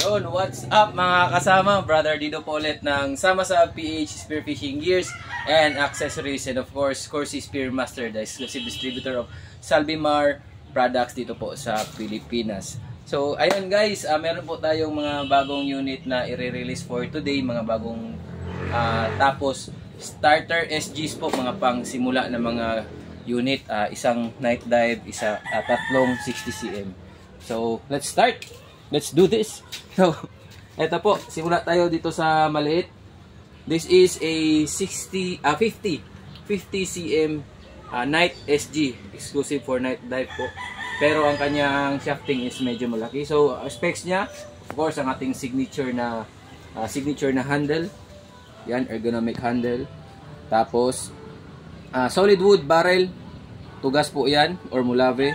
Yun, what's up mga kasama? Brother Dido po ulit ng Sama sa PH Spearfishing Gears and Accessories, and of course, Corsi Spearmaster, the exclusive distributor of Salvimar products dito po sa Pilipinas. So, ayun guys, meron po tayong mga bagong unit na i-release for today, mga bagong tapos starter SGs po, mga pang simula na mga unit, isang night dive, tatlong 60 cm. So, let's start. Let's do this. So, eto po, simula tayo dito sa maliit. This is a 50 cm night SG, exclusive for night dive po. Pero ang kanyang shafting is medyo malaki. So, specs niya, of course, ang ating signature na handle. Yan, ergonomic handle. Tapos, solid wood barrel. Tugas po yan, or mulave.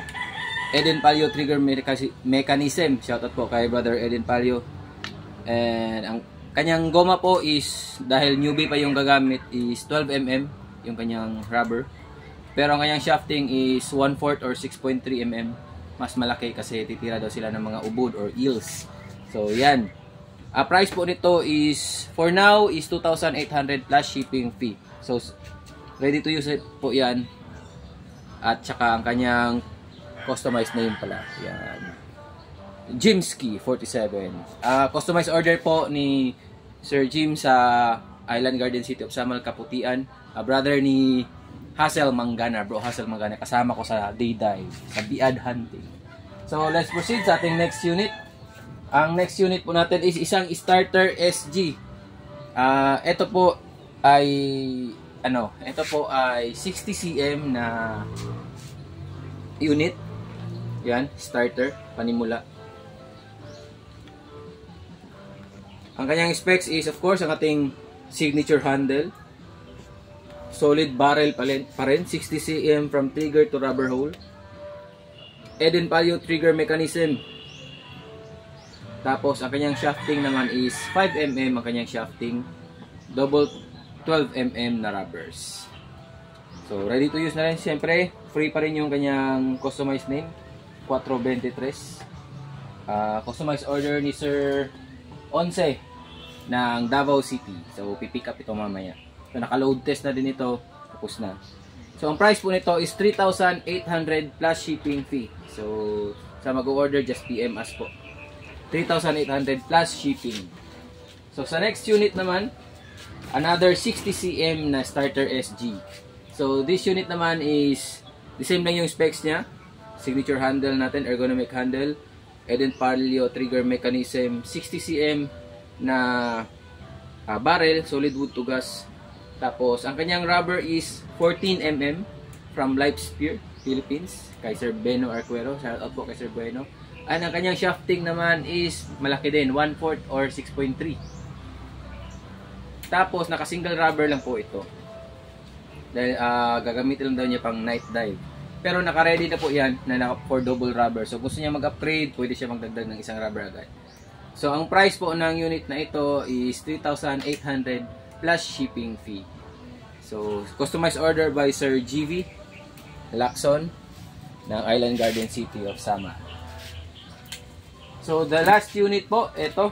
Eden Palio trigger mechanism. Shoutout po kay Brother Eden Palio. And ang kanyang goma po is, dahil newbie pa yung gagamit, is 12mm yung kanyang rubber. Pero ang kanyang shafting is 1/4 or 6.3 mm. Mas malaki kasi titira daw sila ng mga ubod or eels. So yan. Price po nito is, for now, is 2,800 plus shipping fee. So ready to use it po yan. At saka ang kanyang customized name pala. Yan. Jimski 47. Customized order po ni Sir Jim sa Island Garden City of Samal, Kaputian. Brother ni Hassel Mangana, bro Hassel Mangana. Kasama ko sa day dive, sa biad hunting. So let's proceed sa ating next unit. Ang next unit po natin is isang starter SG. Ito po ay 60 cm na unit. Yan, starter, panimula. Ang kanyang specs is, of course, ang ating signature handle. Solid barrel pa rin, 60 cm from trigger to rubber hole. Eden Palio trigger mechanism. Tapos, ang kanyang shafting naman is 5mm ang kanyang shafting. Double 12mm na rubbers. So, ready to use na rin. Siyempre, free pa rin yung kanyang customized name. 423. Customized order ni Sir Once ng Davao City. So, pipick up ito mamaya. So, naka-load test na din ito. Tapos na. So, ang price po nito is 3,800 plus shipping fee. So, sa mag-order, just PM us po. 3,800 plus shipping. So, sa next unit naman, another 60 cm na starter SG. So, this unit naman is the same lang yung specs niya. Signature handle natin, ergonomic handle. Eden Palio trigger mechanism, 60 cm na barrel, solid wood tugas. Tapos, ang kanyang rubber is 14mm from Life Spear, Philippines. Kay Sir Beno Arquero. Shout out po kay Sir Beno. And ang kanyang shafting naman is malaki din, 1/4 or 6.3. Tapos, naka-single rubber lang po ito. Dahil gagamitin lang daw niya pang night dive. Pero naka-ready na po yan na for double rubber. So gusto niya mag-upgrade, pwede siya magdagdag ng isang rubber agad. So ang price po ng unit na ito is 3,800 plus shipping fee. So customized order by Sir GV Lacson ng Island Garden City of Sama. So the last unit po, ito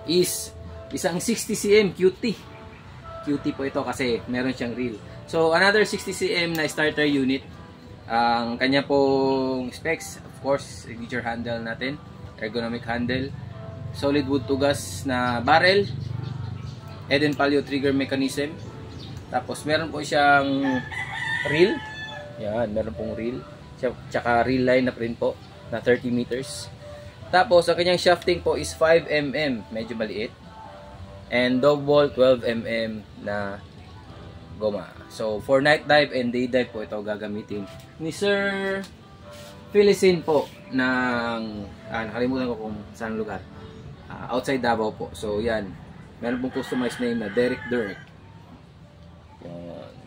is isang 60 cm cutie. Cutie po ito kasi meron siyang reel. So, another 60 cm na starter unit. Ang kanya pong specs, of course, signature handle natin. Ergonomic handle. Solid wood tugas na barrel. Eden Palio trigger mechanism. Tapos, meron po siyang reel. Yan, meron pong reel. Tsaka reel line na print po na 30 meters. Tapos, ang kanyang shafting po is 5mm. Medyo maliit. And double 12mm na goma. So, for night dive and day dive po ito gagamitin ni Sir Felicin po ng, nakalimutan ko kung saan lugar. Outside Davao po. So, yan. Meron pong customized name na Derek Dirk.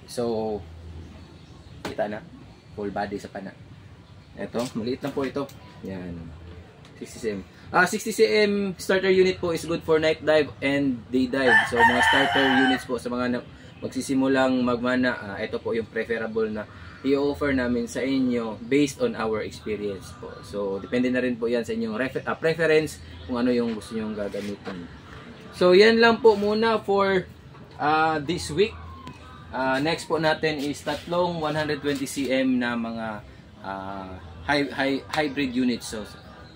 So, kita na. Full body sa pana. Ito, maliit lang po ito. Yan. 60 cm. 60 cm starter unit po is good for night dive and day dive. So, mga starter units po sa mga magsisimulang magmana, ito po yung preferable na i-offer namin sa inyo based on our experience po. So, depende na rin po yan sa inyong preference kung ano yung gusto nyong gagamitin. So, yan lang po muna for this week. Next po natin is tatlong 120 cm na mga hybrid units. So,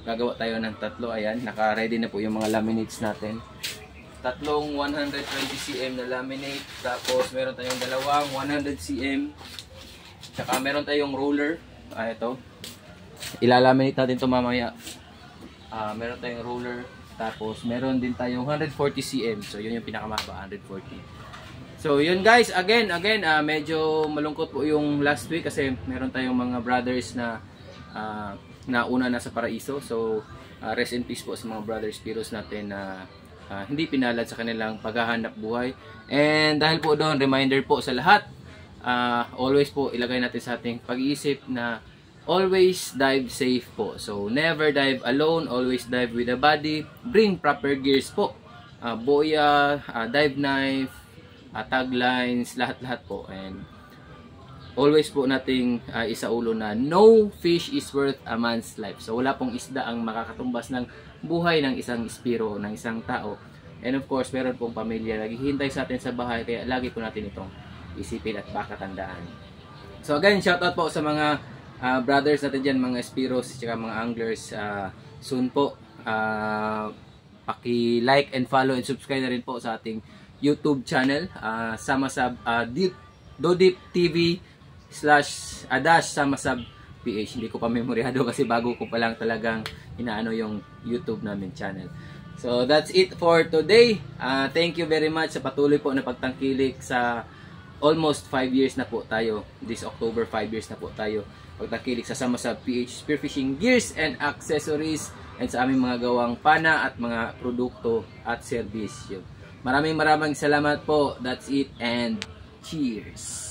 gagawa tayo ng tatlo. Ayan, naka-ready na po yung mga laminates natin. Tatlong 120 cm na laminate. Tapos, meron tayong dalawang 100 cm. Tsaka meron tayong roller. Ito. Ilalaminate natin ito mamaya. Meron tayong roller. Tapos meron din tayong 140 cm. So yun yung pinakamahaba, 140. So yun guys, again, medyo malungkot po yung last week kasi meron tayong mga brothers na nauna na sa paraiso. So rest in peace po sa mga brothers Piros natin na hindi pinalad sa kanilang paghahanap buhay. And dahil po doon, reminder po sa lahat, always po ilagay natin sa ating pag-iisip na always dive safe po. So never dive alone, always dive with a buddy. Bring proper gears po. Boya, dive knife, taglines, lahat-lahat po. And always po nating isaulo na no fish is worth a man's life. So wala pong isda ang makakatumbas ng buhay ng isang espiro, ng isang tao. And of course, meron pong pamilya naghihintay sa atin sa bahay, kaya lagi po natin itong isipin at pakatandaan. So again, shoutout po sa mga brothers natin dyan, mga espiros, at mga anglers. Soon po, paki-like and follow and subscribe na rin po sa ating YouTube channel. Samasab Dodip TV /Samasab PH. Hindi ko pa memoryado kasi bago ko pa lang talagang inaano yung YouTube namin channel. So that's it for today. Thank you very much sa patuloy po na pagtangkilik sa almost 5 years na po tayo. This October, 5 years na po tayo pagtangkilik sa Samasab PH Spearfishing Gears and Accessories, and sa aming mga gawang pana at mga produkto at serbisyo. Maraming salamat po. That's it and cheers!